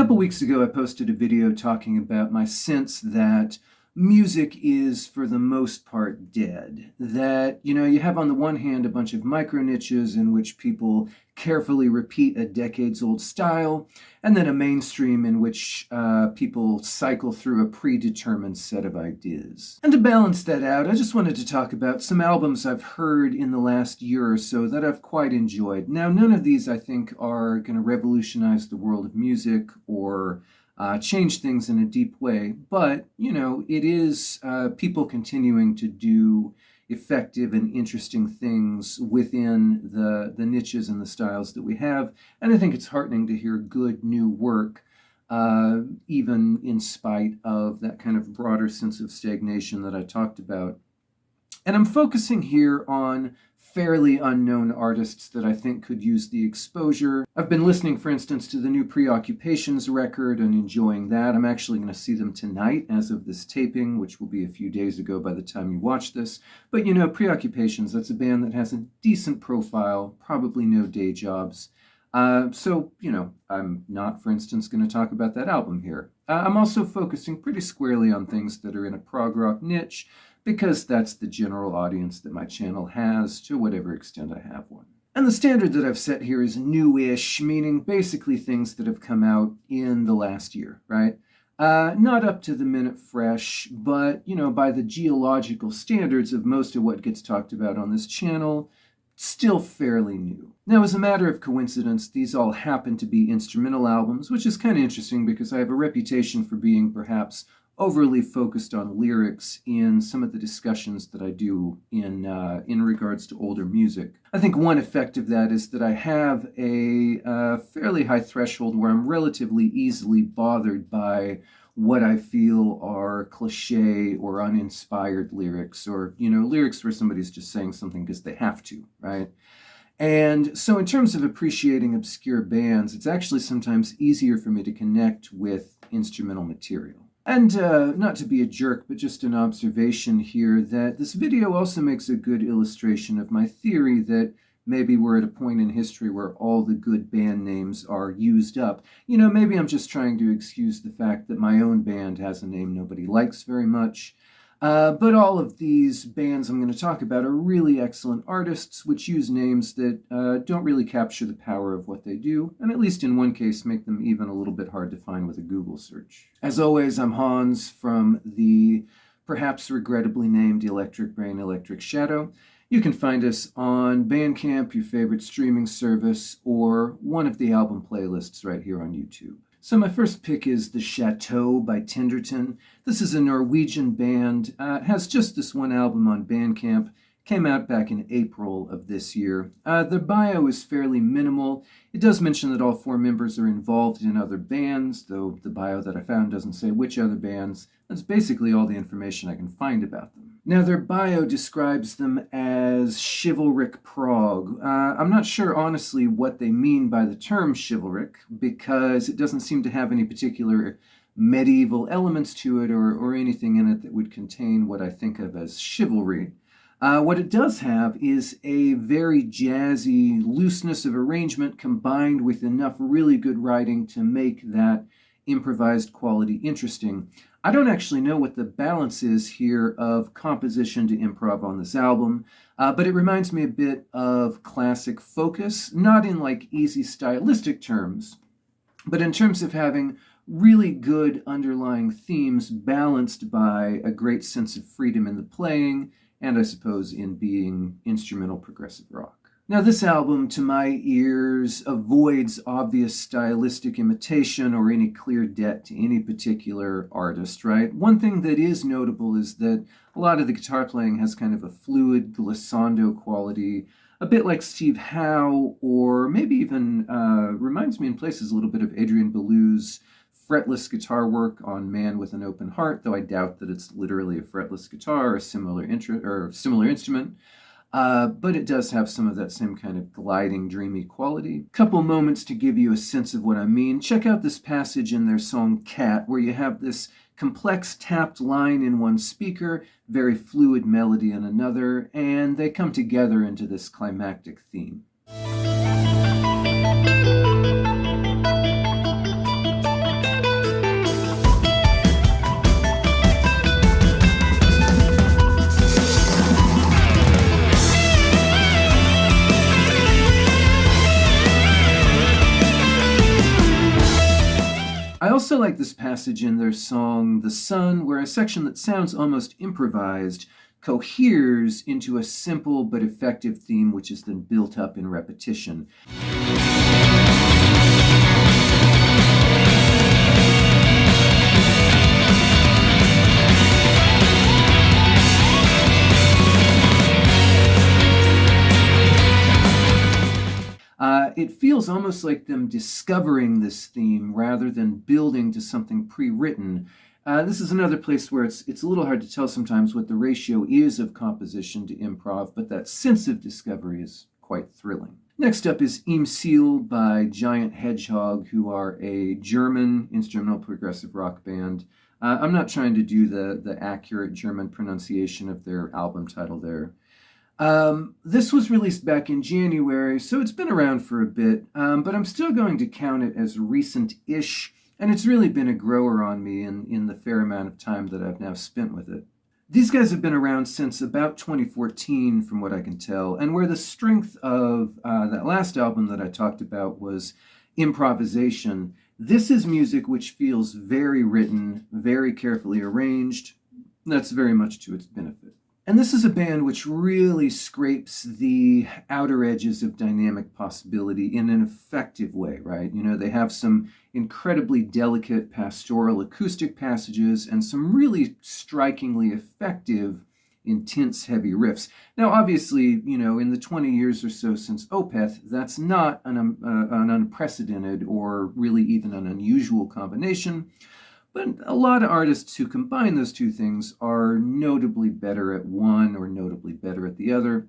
couple weeks ago, I posted a video talking about my sense that music is, for the most part, dead. That, you have on the one hand a bunch of micro niches in which people carefully repeat a decades-old style, and then a mainstream in which people cycle through a predetermined set of ideas. And to balance that out, I just wanted to talk about some albums I've heard in the last year or so that I've quite enjoyed. Now, none of these, I think, are going to revolutionize the world of music or change things in a deep way, but, it is people continuing to do effective and interesting things within the niches and the styles that we have. And I think it's heartening to hear good new work, even in spite of that kind of broader sense of stagnation that I talked about. And I'm focusing here on fairly unknown artists that I think could use the exposure. I've been listening, for instance, to the new Preoccupations record and enjoying that. I'm actually going to see them tonight as of this taping, which will be a few days ago by the time you watch this. But Preoccupations, that's a band that has a decent profile, probably no day jobs. So, I'm not, for instance, going to talk about that album here. I'm also focusing pretty squarely on things that are in a prog rock niche, because that's the general audience that my channel has, to whatever extent I have one. And the standard that I've set here is new-ish, meaning basically things that have come out in the last year, right? Not up to the minute fresh, but, by the geological standards of most of what gets talked about on this channel, still fairly new. Now, as a matter of coincidence, these all happen to be instrumental albums, which is kind of interesting because I have a reputation for being perhaps overly focused on lyrics in some of the discussions that I do in regards to older music. I think one effect of that is that I have a fairly high threshold where I'm relatively easily bothered by what I feel are cliche or uninspired lyrics, or, lyrics where somebody's just saying something because they have to, right? And so in terms of appreciating obscure bands, it's actually sometimes easier for me to connect with instrumental material. And not to be a jerk, but just an observation here that this video also makes a good illustration of my theory that maybe we're at a point in history where all the good band names are used up. Maybe I'm just trying to excuse the fact that my own band has a name nobody likes very much. But all of these bands I'm going to talk about are really excellent artists which use names that don't really capture the power of what they do, and at least in one case make them even a little bit hard to find with a Google search. As always, I'm Hans from the perhaps regrettably named Electric Graine, Electric Chateau. You can find us on Bandcamp, your favorite streaming service, or one of the album playlists right here on YouTube. So my first pick is The Chateau by Tenderton. This is a Norwegian band. It has just this one album on Bandcamp. Came out back in April of this year. The bio is fairly minimal. It does mention that all four members are involved in other bands, though the bio that I found doesn't say which other bands. That's basically all the information I can find about them. Now, their bio describes them as chivalric prog. I'm not sure, honestly, what they mean by the term chivalric, because it doesn't seem to have any particular medieval elements to it or anything in it that would contain what I think of as chivalry. What it does have is a very jazzy looseness of arrangement combined with enough really good writing to make that improvised quality interesting. I don't actually know what the balance is here of composition to improv on this album, but it reminds me a bit of classic Focus, not in like easy stylistic terms, but in terms of having really good underlying themes balanced by a great sense of freedom in the playing, and I suppose in being instrumental progressive rock. Now, this album, to my ears, avoids obvious stylistic imitation or any clear debt to any particular artist, right? One thing that is notable is that a lot of the guitar playing has kind of a fluid glissando quality, a bit like Steve Howe, or maybe even reminds me in places a little bit of Adrian Belew's fretless guitar work on Man with an Open Heart, though I doubt that it's literally a fretless guitar or a similar instrument. But it does have some of that same kind of gliding, dreamy quality. Couple moments to give you a sense of what I mean. Check out this passage in their song Cat, where you have this complex tapped line in one speaker, very fluid melody in another, and they come together into this climactic theme. also like this passage in their song The Sun, where a section that sounds almost improvised coheres into a simple but effective theme which is then built up in repetition. It feels almost like them discovering this theme rather than building to something pre-written. This is another place where it's a little hard to tell sometimes what the ratio is of composition to improv, but that sense of discovery is quite thrilling. Next up is Siel by Giant Hedgehog, who are a German instrumental progressive rock band. I'm not trying to do the accurate German pronunciation of their album title there. This was released back in January, so it's been around for a bit, but I'm still going to count it as recent-ish, and it's really been a grower on me in the fair amount of time that I've now spent with it. These guys have been around since about 2014, from what I can tell, and where the strength of that last album that I talked about was improvisation, this is music which feels very written, very carefully arranged. That's very much to its benefit. And this is a band which really scrapes the outer edges of dynamic possibility in an effective way, right? You know, they have some incredibly delicate pastoral acoustic passages and some really strikingly effective, intense, heavy riffs. Now, obviously, you know, in the 20 years or so since Opeth, that's not an unprecedented or really even an unusual combination. But a lot of artists who combine those two things are notably better at one or notably better at the other.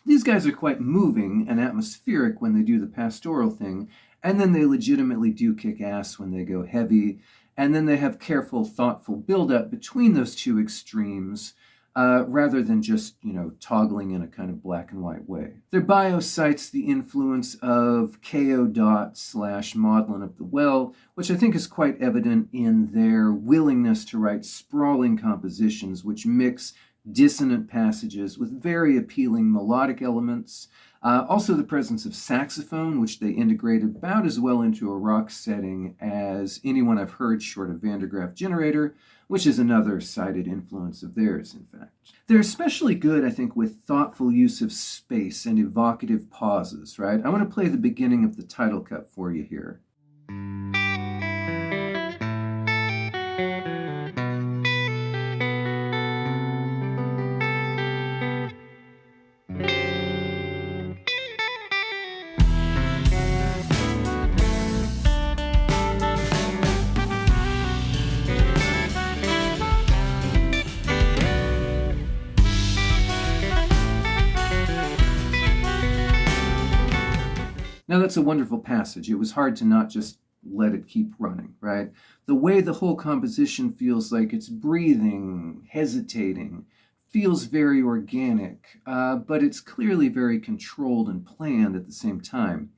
These guys are quite moving and atmospheric when they do the pastoral thing, and then they legitimately do kick ass when they go heavy, and then they have careful, thoughtful build-up between those two extremes, rather than just, you know, toggling in a kind of black and white way. Their bio cites the influence of K.O. / Maudlin of the Well, which I think is quite evident in their willingness to write sprawling compositions which mix dissonant passages with very appealing melodic elements. Also the presence of saxophone, which they integrate about as well into a rock setting as anyone I've heard short of Van der Graaf Generator, which is another cited influence of theirs, in fact. They're especially good, I think, with thoughtful use of space and evocative pauses, right? I want to play the beginning of the title cut for you here. Now, that's a wonderful passage. It was hard to not just let it keep running, right? The way the whole composition feels like it's breathing, hesitating, feels very organic, but it's clearly very controlled and planned at the same time.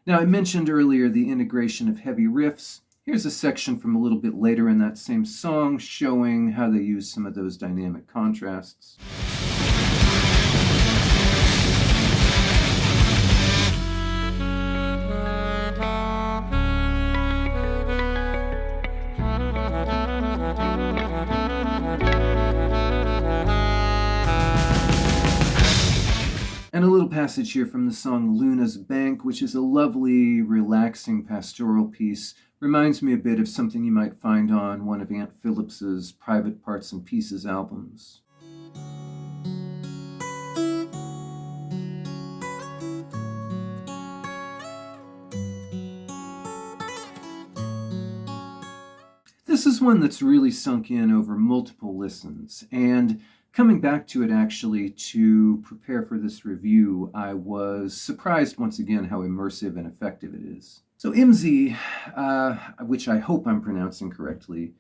Now, I mentioned earlier the integration of heavy riffs. Here's a section from a little bit later in that same song showing how they use some of those dynamic contrasts. And a little passage here from the song Luna's Bank, which is a lovely, relaxing pastoral piece. Reminds me a bit of something you might find on one of Ant Phillips's Private Parts and Pieces albums. This is one that's really sunk in over multiple listens, and coming back to it actually to prepare for this review, I was surprised once again how immersive and effective it is. So MZ, which I hope I'm pronouncing correctly,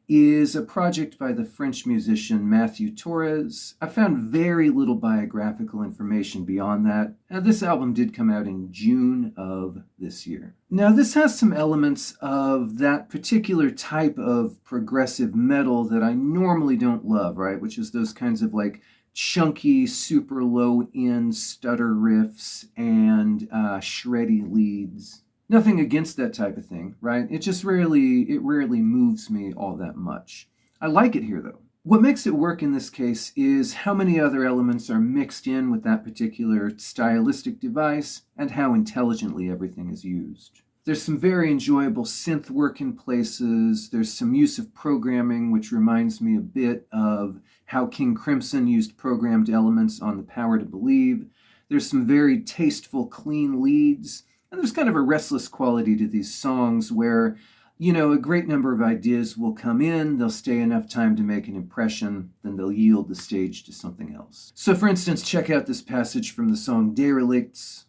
is a project by the French musician Matthew Torres. I found very little biographical information beyond that. This album did come out in June of this year. Now, this has some elements of that particular type of progressive metal that I normally don't love, right? Which is those kinds of like chunky, super low-end stutter riffs and shreddy leads. Nothing against that type of thing, right? It rarely moves me all that much. I like it here though. What makes it work in this case is how many other elements are mixed in with that particular stylistic device and how intelligently everything is used. There's some very enjoyable synth work in places. There's some use of programming, which reminds me a bit of how King Crimson used programmed elements on The Power to Believe. There's some very tasteful, clean leads. And there's kind of a restless quality to these songs where, a great number of ideas will come in, they'll stay enough time to make an impression, then they'll yield the stage to something else. So for instance, check out this passage from the song Derelicts.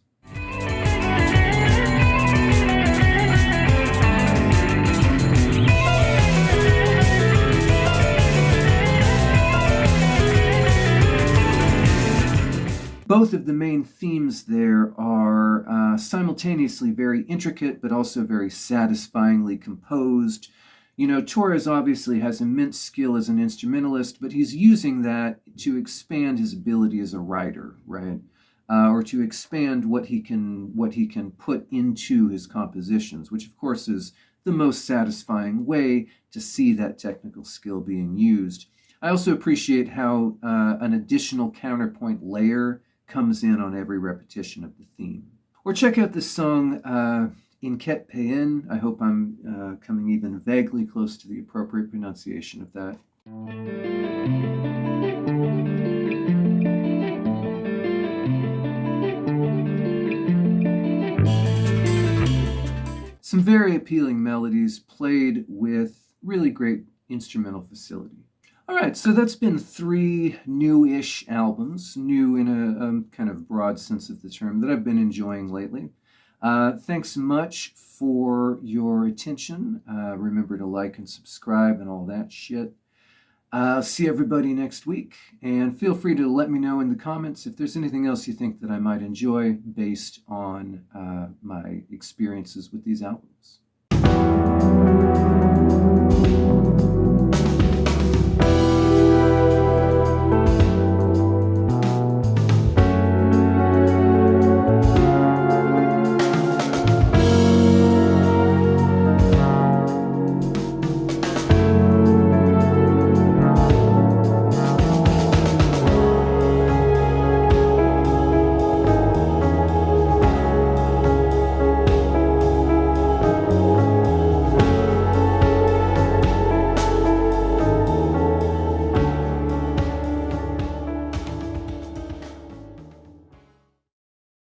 Both of the main themes there are simultaneously very intricate, but also very satisfyingly composed. Torres obviously has immense skill as an instrumentalist, but he's using that to expand his ability as a writer, right? Or to expand what he can put into his compositions, which of course is the most satisfying way to see that technical skill being used. I also appreciate how an additional counterpoint layer comes in on every repetition of the theme. Or check out this song, Inquiet Payen. I hope I'm coming even vaguely close to the appropriate pronunciation of that. Some very appealing melodies played with really great instrumental facility. All right, so that's been 3 new-ish albums, new in a kind of broad sense of the term, that I've been enjoying lately. Thanks much for your attention. Remember to like and subscribe and all that shit. See everybody next week, and feel free to let me know in the comments if there's anything else you think that I might enjoy based on my experiences with these albums.